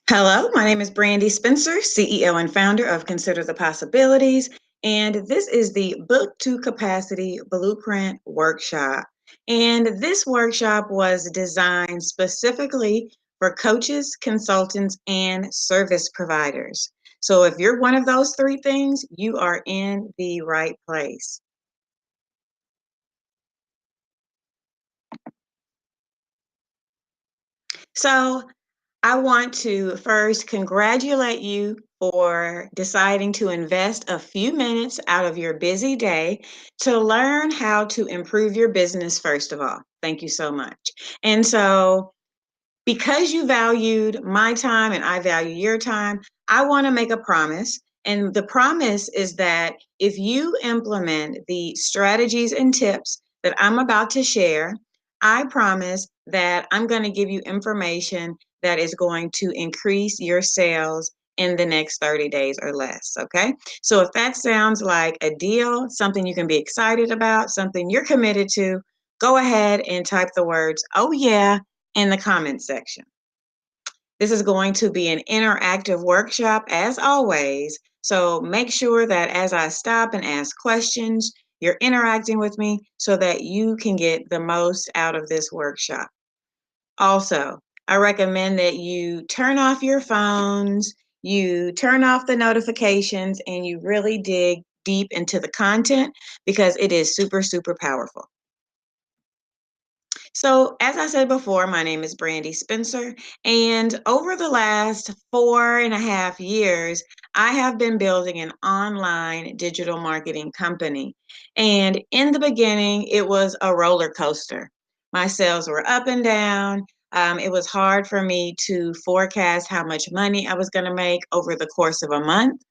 Hello, my name is Brandi Spencer, CEO and founder of Consider the Possibilities, and this is the Book to Capacity Blueprint Workshop. And this workshop was designed specifically for coaches, consultants, and service providers. So if you're one of those three things, you are in the right place. So I want to first congratulate you for deciding to invest a few minutes out of your busy day to learn how to improve your business, first of all. Thank you so much. And so, because you valued my time and I value your time, I want to make a promise. And the promise is that if you implement the strategies and tips that I'm about to share, I promise that I'm going to give you information that is going to increase your sales in the next 30 days or less. Okay. So if that sounds like a deal, something you can be excited about, something you're committed to, go ahead and type the words, "Oh, yeah," in the comment section. This is going to be an interactive workshop as always. So make sure that as I stop and ask questions, you're interacting with me so that you can get the most out of this workshop. Also, I recommend that you turn off your phones, you turn off the notifications, and you really dig deep into the content because it is super, super powerful. So, as I said before, my name is Brandi Spencer, and over the last 4.5 years, I have been building an online digital marketing company. And in the beginning, it was a roller coaster. My sales were up and down. It was hard for me to forecast how much money I was going to make over the course of a month.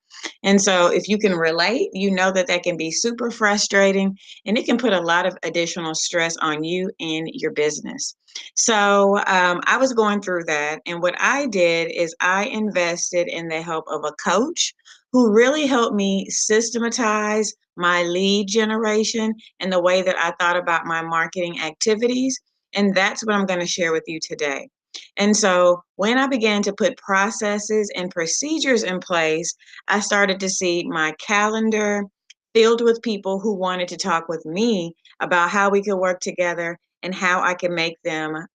And so, if you can relate, you know that that can be super frustrating and it can put a lot of additional stress on you and your business. So, I was going through that. And what I did is I invested in the help of a coach who really helped me systematize my lead generation and the way that I thought about my marketing activities. And that's what I'm going to share with you today. And so when I began to put processes and procedures in place, I started to see my calendar filled with people who wanted to talk with me about how we could work together and how I can make them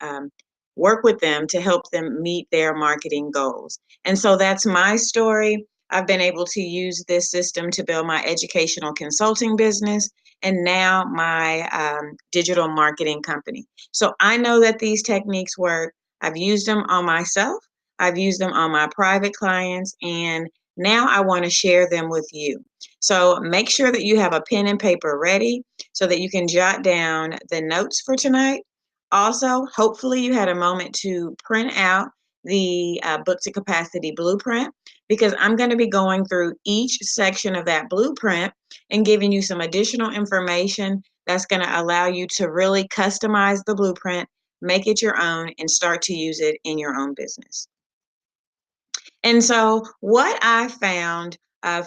work with them to help them meet their marketing goals. And so that's my story. I've been able to use this system to build my educational consulting business and now my digital marketing company. So I know that these techniques work. I've used them on myself, I've used them on my private clients, and now I want to share them with you. So make sure that you have a pen and paper ready so that you can jot down the notes for tonight. Also, hopefully, you had a moment to print out the Book to Capacity blueprint because I'm going to be going through each section of that blueprint and giving you some additional information that's going to allow you to really customize the blueprint, make it your own, and start to use it in your own business. And so, what I found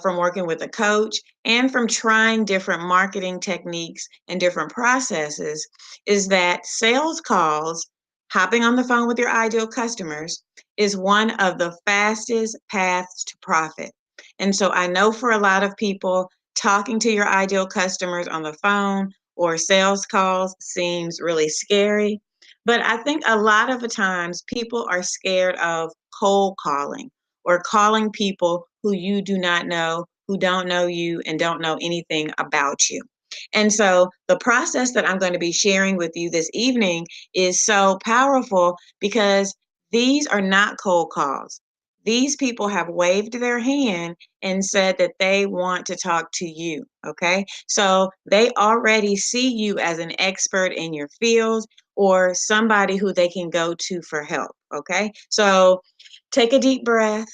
from working with a coach and from trying different marketing techniques and different processes is that sales calls, hopping on the phone with your ideal customers, is one of the fastest paths to profit. And so, I know for a lot of people, talking to your ideal customers on the phone or sales calls seems really scary. But I think a lot of the times people are scared of cold calling or calling people who you do not know, who don't know you and don't know anything about you. And so the process that I'm going to be sharing with you this evening is so powerful because these are not cold calls. These people have waved their hand and said that they want to talk to you. Okay. So they already see you as an expert in your field or somebody who they can go to for help. Okay. So take a deep breath.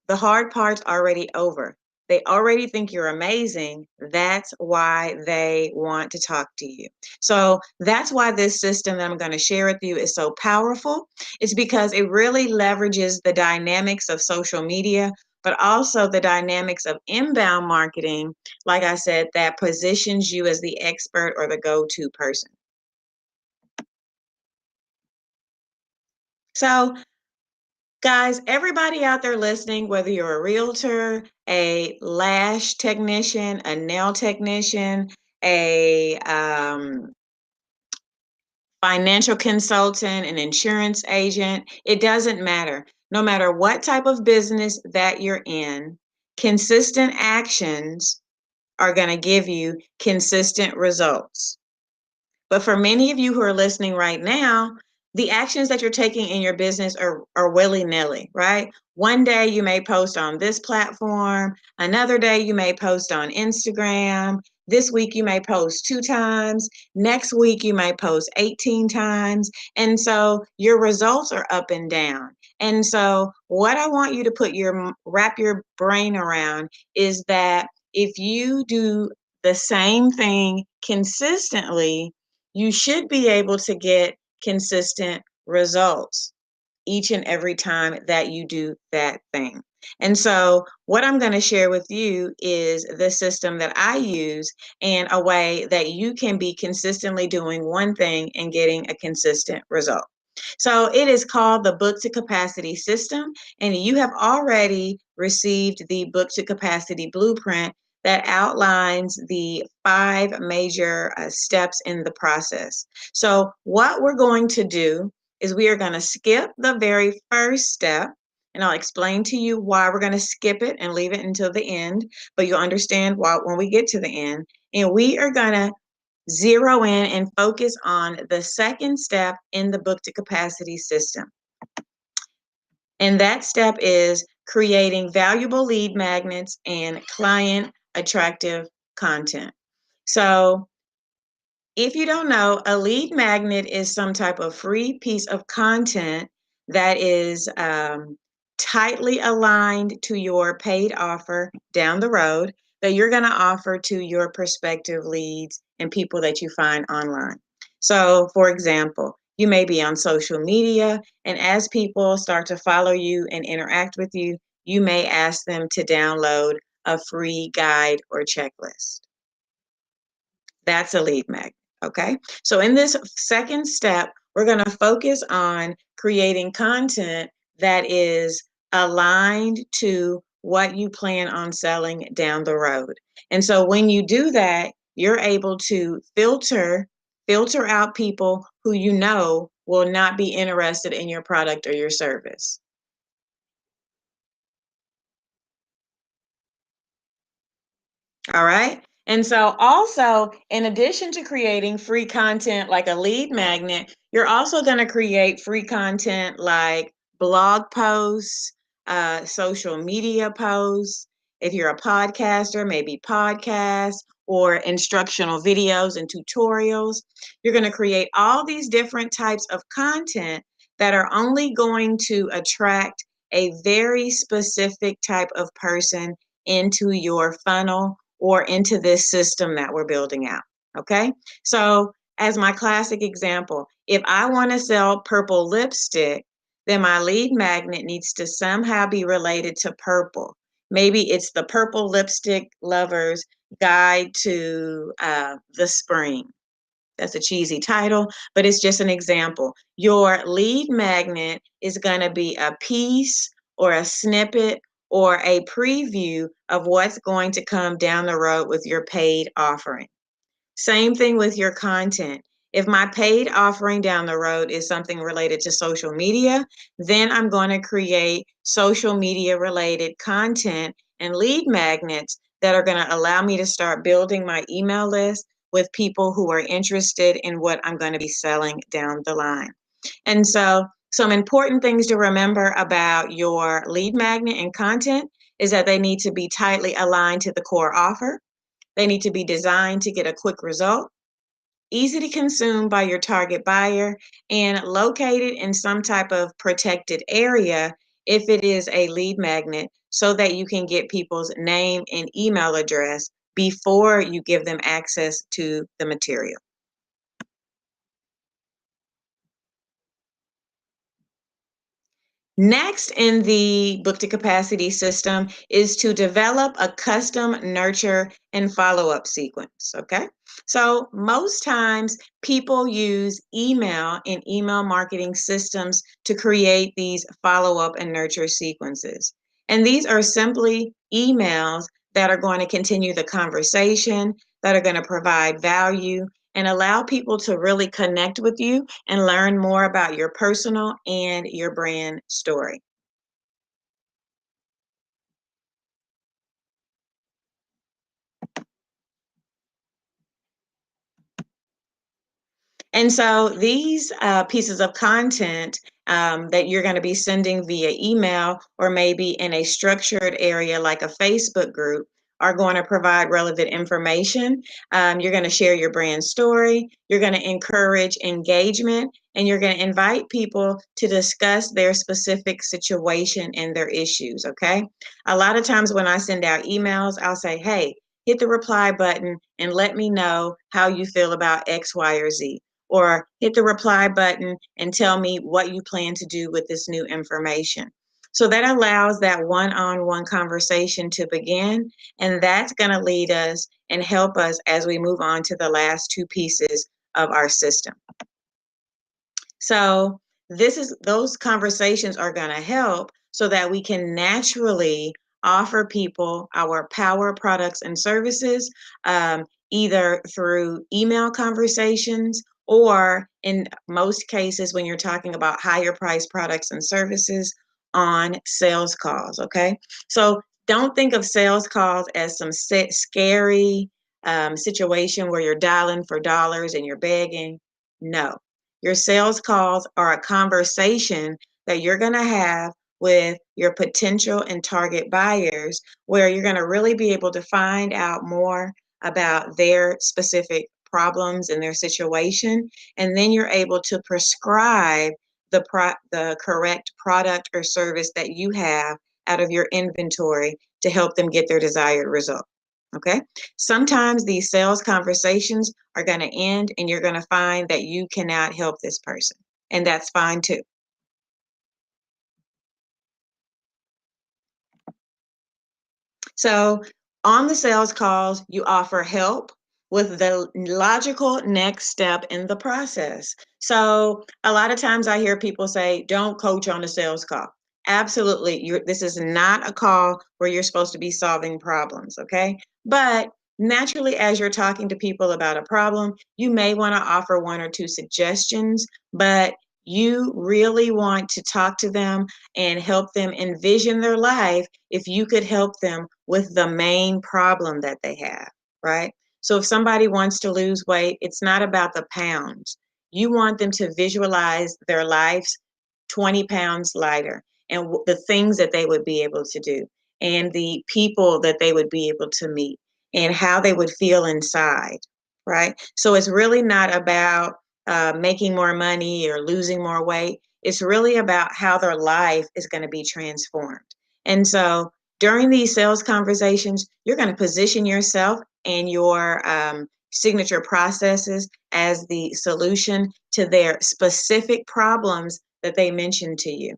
The hard part's already over. They already think you're amazing. That's why they want to talk to you. So that's why this system that I'm going to share with you is so powerful. It's because it really leverages the dynamics of social media, but also the dynamics of inbound marketing, like I said, that positions you as the expert or the go to person. So Guys, everybody out there listening, whether you're a realtor, a lash technician, a nail technician, a financial consultant, an insurance agent, it doesn't matter. No matter what type of business that you're in, consistent actions are going to give you consistent results. But for many of you who are listening right now, the actions that you're taking in your business are willy-nilly, right? One day you may post on this platform, another day you may post on Instagram. This week you may post 2 times, next week you may post 18 times. And so your results are up and down. And so what I want you to wrap your brain around is that if you do the same thing consistently, you should be able to get consistent results each and every time that you do that thing. And so, what I'm going to share with you is the system that I use and a way that you can be consistently doing one thing and getting a consistent result. So, it is called the Book to Capacity system, and you have already received the Book to Capacity blueprint that outlines the 5 major steps in the process. So, what we're going to do is we are going to skip the very first step, and I'll explain to you why we're going to skip it and leave it until the end, but you'll understand why when we get to the end. And we are going to zero in and focus on the second step in the Book to Capacity system. And that step is creating valuable lead magnets and client attractive content. So if you don't know, a lead magnet is some type of free piece of content that is tightly aligned to your paid offer down the road that you're going to offer to your prospective leads and people that you find online. So, for example, you may be on social media, and as people start to follow you and interact with you, you may ask them to download a free guide or checklist. That's a lead magnet. Okay. So in this second step, we're going to focus on creating content that is aligned to what you plan on selling down the road. And so when you do that, you're able to filter out people who you know will not be interested in your product or your service. All right. And so, also, in addition to creating free content like a lead magnet, you're also going to create free content like blog posts, social media posts. If you're a podcaster, maybe podcasts or instructional videos and tutorials. You're going to create all these different types of content that are only going to attract a very specific type of person into your funnel or into this system that we're building out. Okay. So, as my classic example, if I want to sell purple lipstick, then my lead magnet needs to somehow be related to purple. Maybe it's the Purple Lipstick Lover's Guide to the Spring. That's a cheesy title, but it's just an example. Your lead magnet is going to be a piece or a snippet or a preview of what's going to come down the road with your paid offering. Same thing with your content. If my paid offering down the road is something related to social media, then I'm going to create social media related content and lead magnets that are going to allow me to start building my email list with people who are interested in what I'm going to be selling down the line. And so, some important things to remember about your lead magnet and content is that they need to be tightly aligned to the core offer. They need to be designed to get a quick result, easy to consume by your target buyer, and located in some type of protected area if it is a lead magnet so that you can get people's name and email address before you give them access to the material. Next in the book to capacity system is to develop a custom nurture and follow-up sequence, okay? So most times people use email and email marketing systems to create these follow-up and nurture sequences. And these are simply emails that are going to continue the conversation, that are going to provide value, and allow people to really connect with you and learn more about your personal and your brand story. And so these pieces of content that you're going to be sending via email or maybe in a structured area like a Facebook group are going to provide relevant information. You're going to share your brand story. You're going to encourage engagement, and you're going to invite people to discuss their specific situation and their issues. Okay. A lot of times when I send out emails, I'll say, hey, hit the reply button and let me know how you feel about X, Y, or Z, or hit the reply button and tell me what you plan to do with this new information. So that allows that one-on-one conversation to begin, and that's going to lead us and help us as we move on to the last two pieces of our system. So those conversations are going to help so that we can naturally offer people our power products and services, either through email conversations or in most cases when you're talking about higher price products and services on sales calls. Okay, so don't think of sales calls as some scary situation where you're dialing for dollars and you're begging. No, your sales calls are a conversation that you're going to have with your potential and target buyers, where you're going to really be able to find out more about their specific problems and their situation. And then you're able to prescribe the correct product or service that you have out of your inventory to help them get their desired result. Okay. Sometimes these sales conversations are going to end and you're going to find that you cannot help this person. And that's fine too. So on the sales calls, you offer help with the logical next step in the process. So a lot of times I hear people say, don't coach on the sales call. Absolutely. This is not a call where you're supposed to be solving problems. Okay. But naturally, as you're talking to people about a problem, you may want to offer one or two suggestions, but you really want to talk to them and help them envision their life if you could help them with the main problem that they have, right? So if somebody wants to lose weight, it's not about the pounds. You want them to visualize their lives 20 pounds lighter and the things that they would be able to do and the people that they would be able to meet and how they would feel inside, right? So it's really not about making more money or losing more weight. It's really about how their life is going to be transformed. And so during these sales conversations, you're going to position yourself and your signature processes as the solution to their specific problems that they mentioned to you.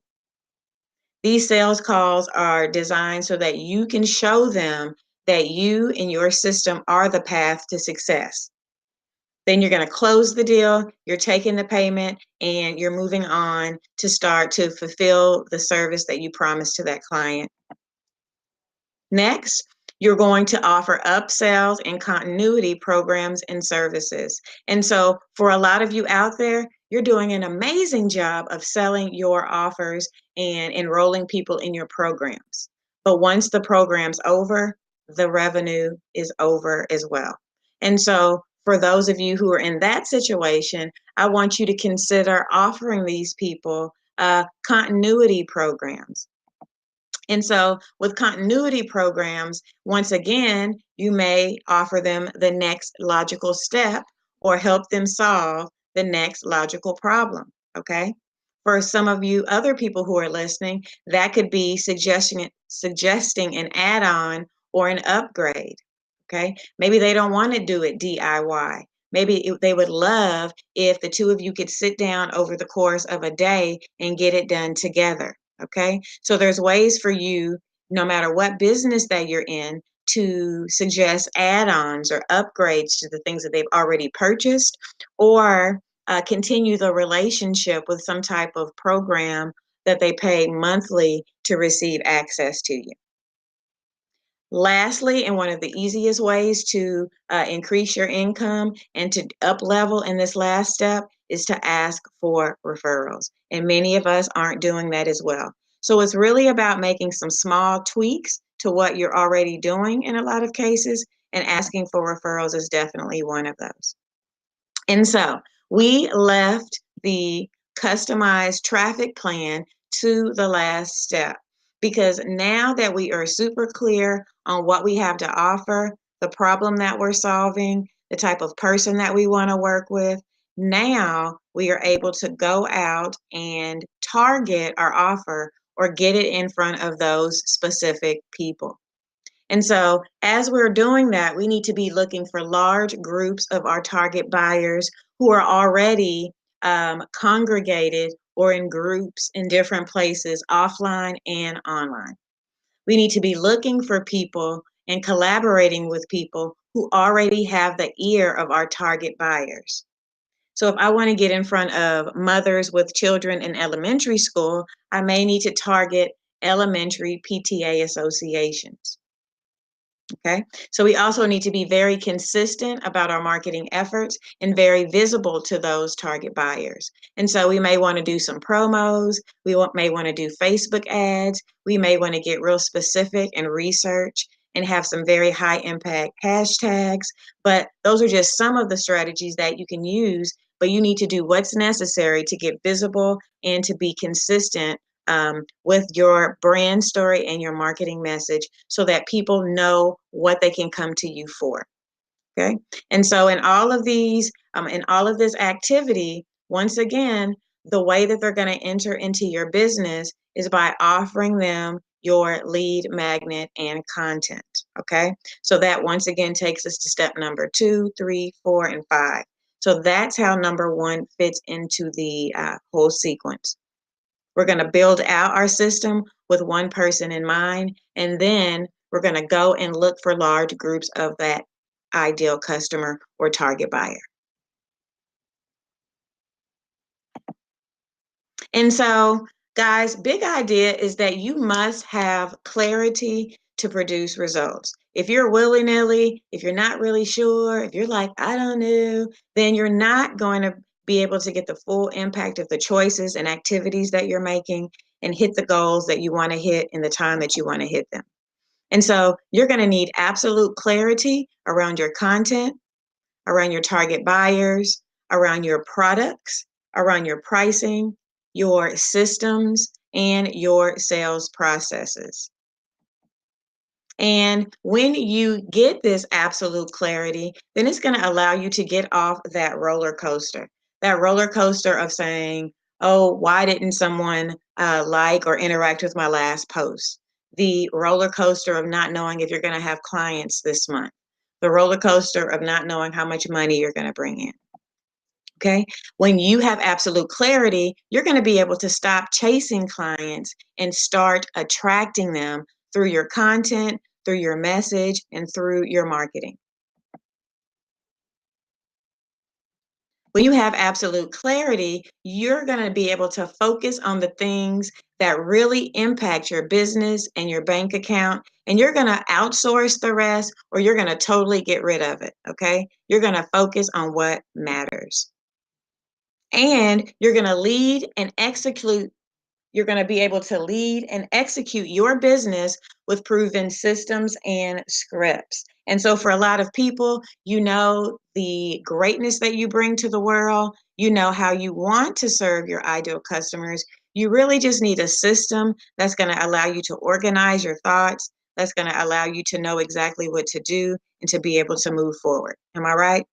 These sales calls are designed so that you can show them that you and your system are the path to success. Then you're going to close the deal, you're taking the payment, and you're moving on to start to fulfill the service that you promised to that client. Next, you're going to offer upsells and continuity programs and services. And so for a lot of you out there, you're doing an amazing job of selling your offers and enrolling people in your programs. But once the program's over, the revenue is over as well. And so for those of you who are in that situation, I want you to consider offering these people continuity programs. And so with continuity programs, once again, you may offer them the next logical step or help them solve the next logical problem. Okay. For some of you other people who are listening, that could be suggesting an add-on or an upgrade. Okay. Maybe they don't want to do it DIY. Maybe they would love if the two of you could sit down over the course of a day and get it done together. Okay, so there's ways for you, no matter what business that you're in, to suggest add-ons or upgrades to the things that they've already purchased, or continue the relationship with some type of program that they pay monthly to receive access to you. Lastly, and one of the easiest ways to increase your income and to up level in this last step is to ask for referrals. And many of us aren't doing that as well. So it's really about making some small tweaks to what you're already doing in a lot of cases, and asking for referrals is definitely one of those. And so we left the customized traffic plan to the last step, because now that we are super clear on what we have to offer, the problem that we're solving, the type of person that we want to work with, now we are able to go out and target our offer or get it in front of those specific people. And so, as we're doing that, we need to be looking for large groups of our target buyers who are already congregated or in groups in different places, offline and online. We need to be looking for people and collaborating with people who already have the ear of our target buyers. So, if I want to get in front of mothers with children in elementary school, I may need to target elementary PTA associations. Okay, so we also need to be very consistent about our marketing efforts and very visible to those target buyers. And so we may want to do some promos, may want to do Facebook ads, we may want to get real specific and research and have some very high impact hashtags. But those are just some of the strategies that you can use, but you need to do what's necessary to get visible and to be consistent with your brand story and your marketing message, so that people know what they can come to you for. Okay. And so in all of this activity, once again, the way that they're going to enter into your business is by offering them your lead magnet and content. Okay. So that once again takes us to step number 2, 3, 4, and 5. So that's how number 1 fits into the whole sequence. We're going to build out our system with one person in mind, and then we're going to go and look for large groups of that ideal customer or target buyer. And so, guys, big idea is that you must have clarity to produce results. If you're willy-nilly, if you're not really sure, if you're like, I don't know, then you're not going to be able to get the full impact of the choices and activities that you're making and hit the goals that you want to hit in the time that you want to hit them. And so you're going to need absolute clarity around your content, around your target buyers, around your products, around your pricing, your systems, and your sales processes. And when you get this absolute clarity, then it's going to allow you to get off that roller coaster of saying, oh, why didn't someone like or interact with my last post? The roller coaster of not knowing if you're going to have clients this month, the roller coaster of not knowing how much money you're going to bring in. Okay. When you have absolute clarity, you're going to be able to stop chasing clients and start attracting them through your content, through your message, and through your marketing. When you have absolute clarity, you're going to be able to focus on the things that really impact your business and your bank account, and you're going to outsource the rest, or you're going to totally get rid of it. Okay. You're going to focus on what matters. And you're going to lead and execute. You're going to be able to lead and execute your business with proven systems and scripts. And so for a lot of people, you know the greatness that you bring to the world, you know how you want to serve your ideal customers. You really just need a system that's going to allow you to organize your thoughts, that's going to allow you to know exactly what to do and to be able to move forward. Am I right?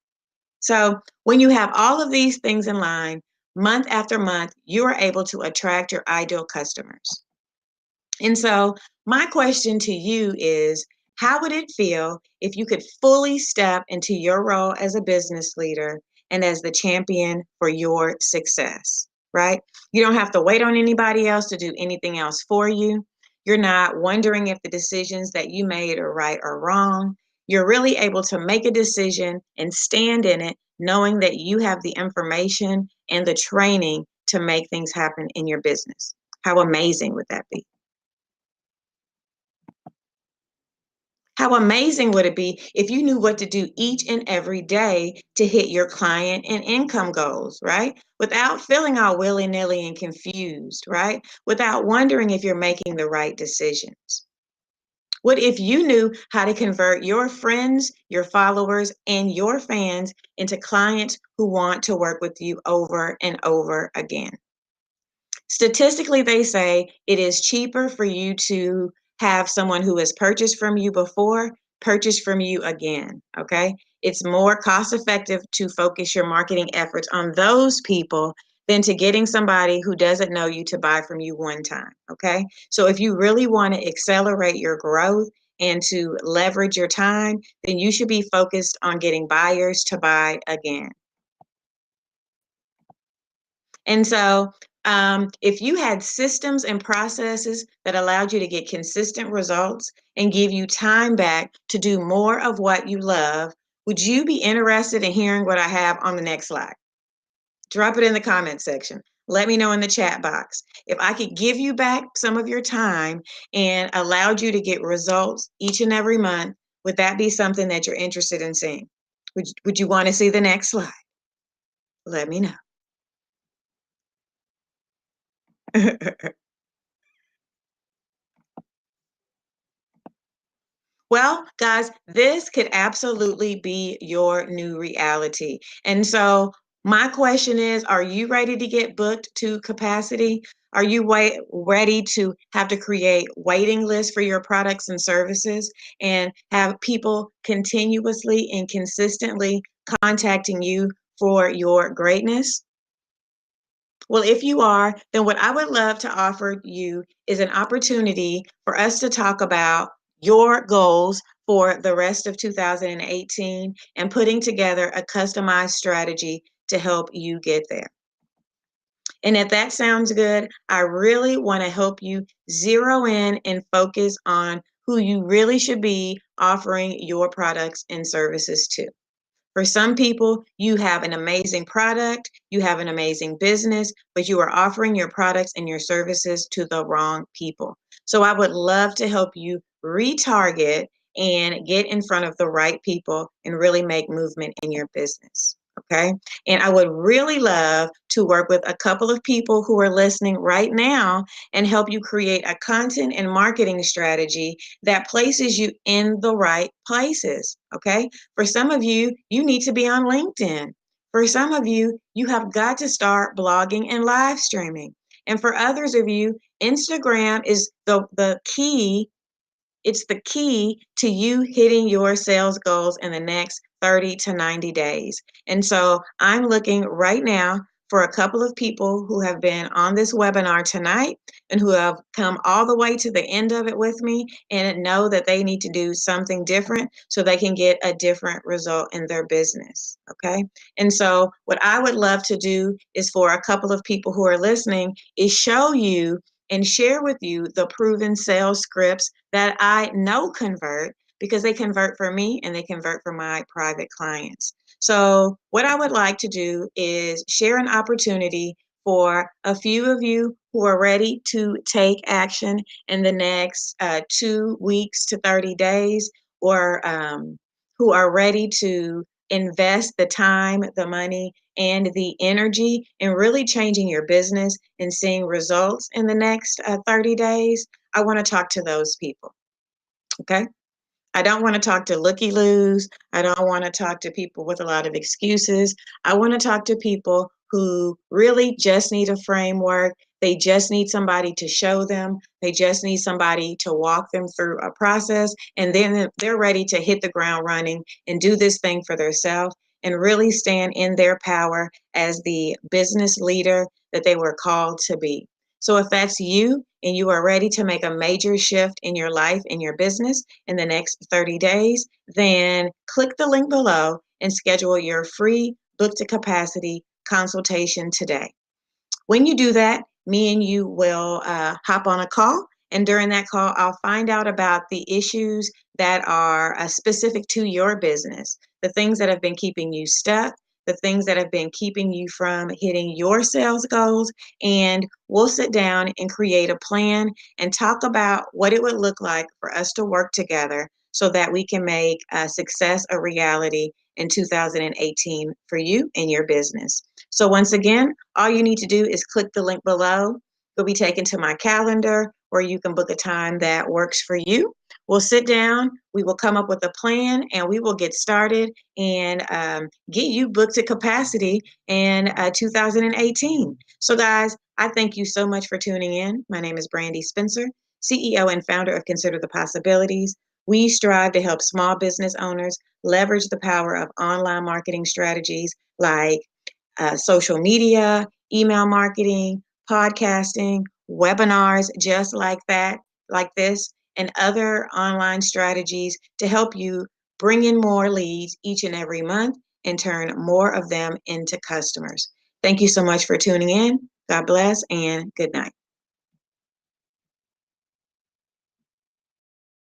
So when you have all of these things in line, month after month, you are able to attract your ideal customers. And so my question to you is, how would it feel if you could fully step into your role as a business leader and as the champion for your success? right? You don't have to wait on anybody else to do anything else for you. You're not wondering if the decisions that you made are right or wrong. You're really able to make a decision and stand in it, knowing that you have the information and the training to make things happen in your business. How amazing would that be? How amazing would it be if you knew what to do each and every day to hit your client and income goals, right? Without feeling all willy-nilly and confused, right? Without wondering if you're making the right decisions. What if you knew how to convert your friends, your followers, and your fans into clients who want to work with you over and over again? Statistically, they say it is cheaper for you to have someone who has purchased from you before purchase from you again. Okay. It's more cost effective to focus your marketing efforts on those people than to getting somebody who doesn't know you to buy from you one time. Okay. So if you really want to accelerate your growth and to leverage your time, then you should be focused on getting buyers to buy again. And so, if you had systems and processes that allowed you to get consistent results and give you time back to do more of what you love, would you be interested in hearing what I have on the next slide? Drop it in the comment section. Let me know in the chat box. If I could give you back some of your time and allowed you to get results each and every month, would that be something that you're interested in seeing? Would you want to see the next slide? Let me know. Well, guys, this could absolutely be your new reality. And so, my question is, are you ready to get booked to capacity? Are you ready to have to create waiting lists for your products and services and have people continuously and consistently contacting you for your greatness? Well, if you are, then what I would love to offer you is an opportunity for us to talk about your goals for the rest of 2018 and putting together a customized strategy to help you get there. And if that sounds good, I really want to help you zero in and focus on who you really should be offering your products and services to. For some people, you have an amazing product, you have an amazing business, but you are offering your products and your services to the wrong people. So I would love to help you retarget and get in front of the right people and really make movement in your business. Okay. And I would really love to work with a couple of people who are listening right now and help you create a content and marketing strategy that places you in the right places. Okay. For some of you, you need to be on LinkedIn. For some of you, you have got to start blogging and live streaming. And for others of you, Instagram is the key. It's the key to you hitting your sales goals in the next 30 to 90 days. And so I'm looking right now for a couple of people who have been on this webinar tonight and who have come all the way to the end of it with me and know that they need to do something different so they can get a different result in their business. Okay. And so what I would love to do is for a couple of people who are listening is show you and share with you the proven sales scripts that I know convert because they convert for me and they convert for my private clients. So, what I would like to do is share an opportunity for a few of you who are ready to take action in the next 2 weeks to 30 days, or who are ready to invest the time, the money, and the energy in really changing your business and seeing results in the next 30 days. I want to talk to those people. Okay. I don't want to talk to looky-loos. I don't want to talk to people with a lot of excuses. I want to talk to people who really just need a framework. They just need somebody to show them. They just need somebody to walk them through a process. And then they're ready to hit the ground running and do this thing for themselves and really stand in their power as the business leader that they were called to be. So if that's you and you are ready to make a major shift in your life, in your business in the next 30 days, then click the link below and schedule your free book to capacity consultation today. When you do that, me and you will hop on a call. And during that call, I'll find out about the issues that are specific to your business, the things that have been keeping you stuck, the things that have been keeping you from hitting your sales goals. And we'll sit down and create a plan and talk about what it would look like for us to work together so that we can make success a reality in 2018 for you and your business. So once again, all you need to do is click the link below. You'll be taken to my calendar where you can book a time that works for you. We'll sit down, we will come up with a plan, and we will get started and get you booked to capacity in 2018. So, guys, I thank you so much for tuning in. My name is Brandi Spencer, CEO and founder of Consider the Possibilities. We strive to help small business owners leverage the power of online marketing strategies like social media, email marketing, podcasting, webinars, just like that, like this, and other online strategies to help you bring in more leads each and every month and turn more of them into customers. Thank you so much for tuning in. God bless and good night.